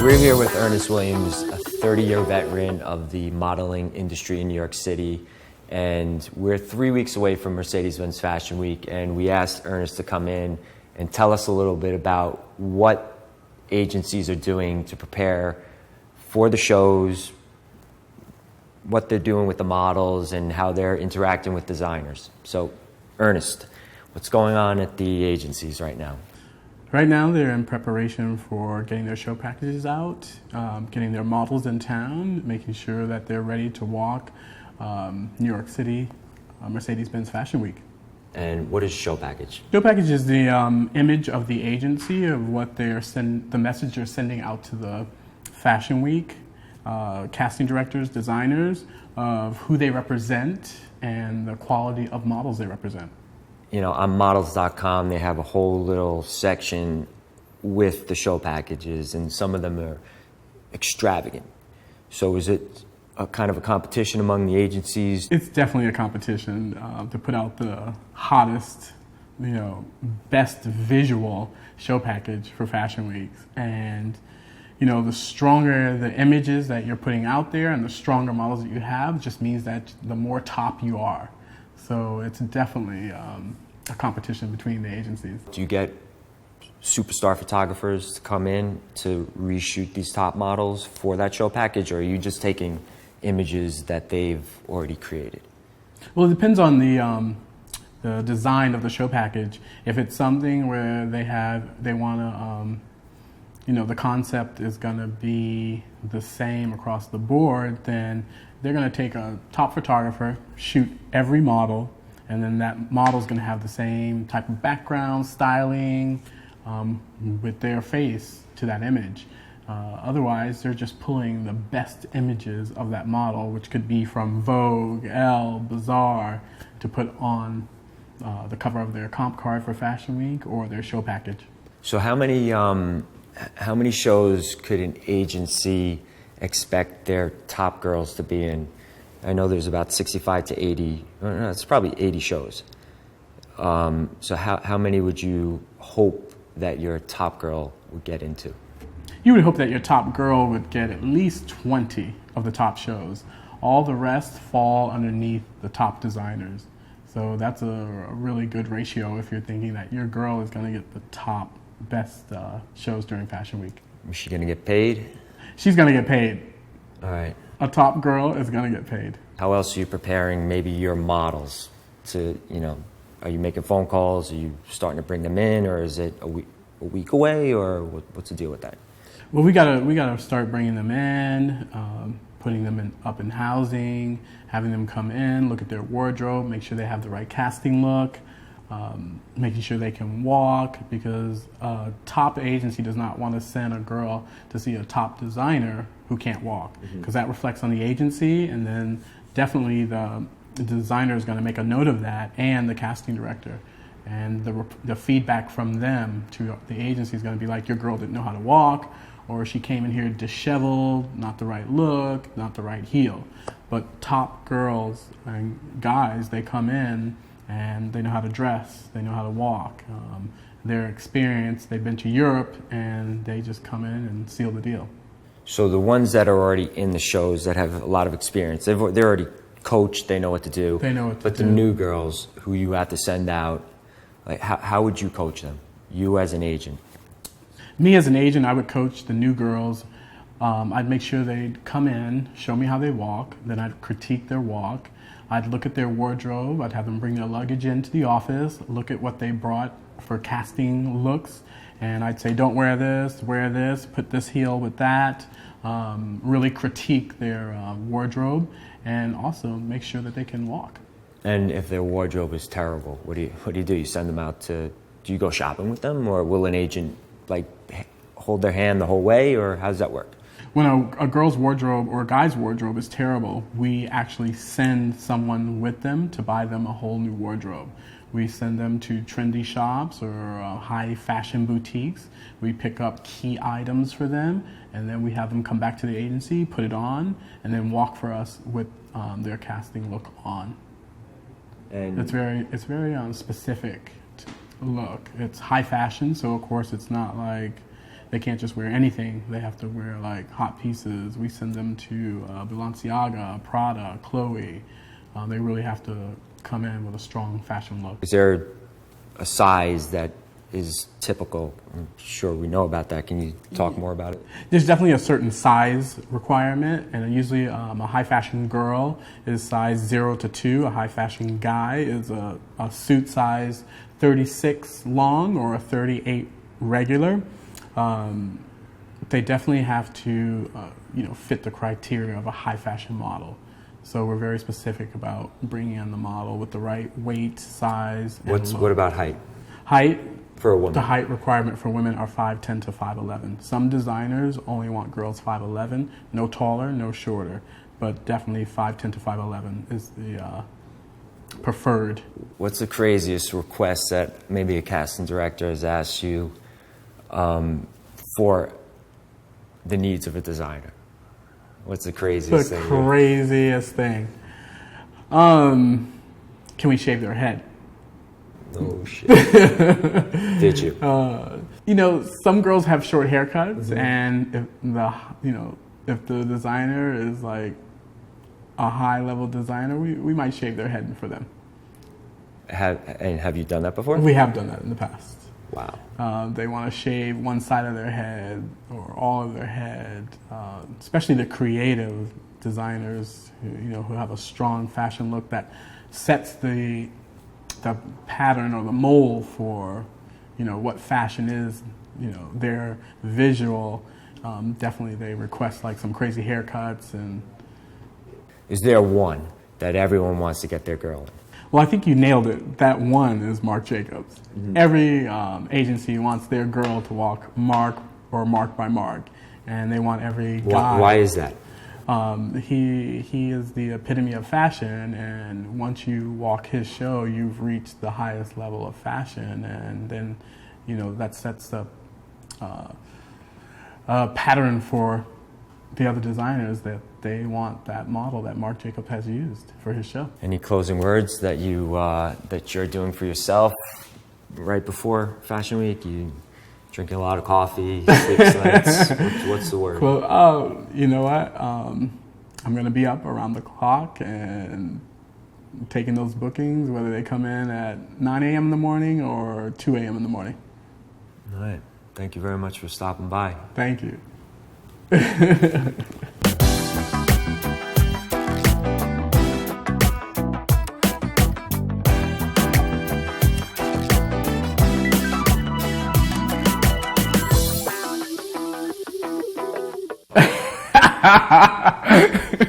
We're here with Ernest Williams, a 30-year veteran of the modeling industry in New York City, and we're 3 weeks away from Mercedes-Benz Fashion Week, and we asked Ernest to come in and tell us a little bit about what agencies are doing to prepare for the shows, what they're doing with the models, and how they're interacting with designers. So, Ernest, what's going on at the agencies right now? Right now, they're in preparation for getting their show packages out, getting their models in town, making sure that they're ready to walk New York City Mercedes-Benz Fashion Week. And what is show package? Show package is the image of the agency of what the message they're sending out to the Fashion Week, casting directors, designers, of who they represent and the quality of models they represent. You know, on models.com, they have a whole little section with the show packages, and some of them are extravagant. So is it a kind of a competition among the agencies? It's definitely a competition to put out the hottest, best visual show package for Fashion Weeks. And, the stronger the images that you're putting out there and the stronger models that you have just means that the more top you are. So it's definitely a competition between the agencies. Do you get superstar photographers to come in to reshoot these top models for that show package, or are you just taking images that they've already created? Well, it depends on the design of the show package. If it's something where they want to, the concept is going to be the same across the board, then they're going to take a top photographer, shoot every model, and then that model's going to have the same type of background, styling, with their face to that image. Otherwise, they're just pulling the best images of that model, which could be from Vogue, Elle, Bazaar, to put on the cover of their comp card for Fashion Week or their show package. So how many shows could an agency expect their top girls to be in? I know there's about 65 to 80, it's probably 80 shows. So how many would you hope that your top girl would get into? You would hope that your top girl would get at least 20 of the top shows. All the rest fall underneath the top designers. So that's a really good ratio if you're thinking that your girl is going to get the top best shows during Fashion Week. Is she going to get paid? She's going to get paid. All right. A top girl is going to get paid. How else are you preparing maybe your models to, are you making phone calls? Are you starting to bring them in, or is it a week away, or what's the deal with that? Well, we gotta start bringing them in, putting them up in housing, having them come in, look at their wardrobe, make sure they have the right casting look, making sure they can walk, because a top agency does not want to send a girl to see a top designer who can't walk, because that reflects on the agency, and then definitely the designer is going to make a note of that, and the casting director. And the feedback from them to the agency is going to be like, your girl didn't know how to walk, or she came in here disheveled, not the right look, not the right heel. But top girls and guys, they come in and they know how to dress, they know how to walk. They're experienced, they've been to Europe, and they just come in and seal the deal. So the ones that are already in the shows that have a lot of experience, they're already coached, they know what to do. They know what to do. But the new girls who you have to send out, like how would you coach them? You as an agent. Me as an agent, I would coach the new girls. I'd make sure they'd come in, show me how they walk, then I'd critique their walk. I'd look at their wardrobe, I'd have them bring their luggage into the office, look at what they brought for casting looks, and I'd say, don't wear this, put this heel with that. Really critique their wardrobe, and also make sure that they can walk. And if their wardrobe is terrible, what do you do? You send them out do you go shopping with them, or will an agent hold their hand the whole way, or how does that work? When a girl's wardrobe or a guy's wardrobe is terrible, we actually send someone with them to buy them a whole new wardrobe. We send them to trendy shops or high fashion boutiques. We pick up key items for them, and then we have them come back to the agency, put it on, and then walk for us with their casting look on. And it's very specific look. It's high fashion, so of course it's not like They can't just wear anything. They have to wear like hot pieces. We send them to Balenciaga, Prada, Chloe. They really have to come in with a strong fashion look. Is there a size that is typical? I'm sure we know about that. Can you talk more about it? There's definitely a certain size requirement, and usually a high fashion girl is size 0 to 2. A high fashion guy is a suit size 36 long or a 38 regular. They definitely have to fit the criteria of a high fashion model. So we're very specific about bringing in the model with the right weight, size. What about height? Height. For a woman. The height requirement for women are 5'10" to 5'11". Some designers only want girls 5'11", no taller, no shorter, but definitely 5'10" to 5'11" is the preferred. What's the craziest request that maybe a casting director has asked you for the needs of a designer? What's the craziest thing? The craziest thing. Can we shave their head? Oh shit! Did you? Some girls have short haircuts, and if the designer is like a high level designer, we might shave their head for them. Have you done that before? We have done that in the past. Wow. They want to shave one side of their head or all of their head, especially the creative designers who have a strong fashion look that sets the pattern or the mold for what fashion is, their visual. Definitely they request like some crazy haircuts. And is there one that everyone wants to get their girl in? Well, I think you nailed it. That one is Marc Jacobs. Mm-hmm. Every agency wants their girl to walk Marc or Marc by Marc, and they want every guy. Why is that? He is the epitome of fashion, and once you walk his show, you've reached the highest level of fashion, and then that sets up a pattern for the other designers that they want that model that Marc Jacobs has used for his show. Any closing words that you're doing for yourself right before Fashion Week? You drinking a lot of coffee, sleepless nights. What's the word? Well, you know what? I'm going to be up around the clock and taking those bookings, whether they come in at 9 a.m. in the morning or 2 a.m. in the morning. All right. Thank you very much for stopping by. Thank you. Ha ha ha!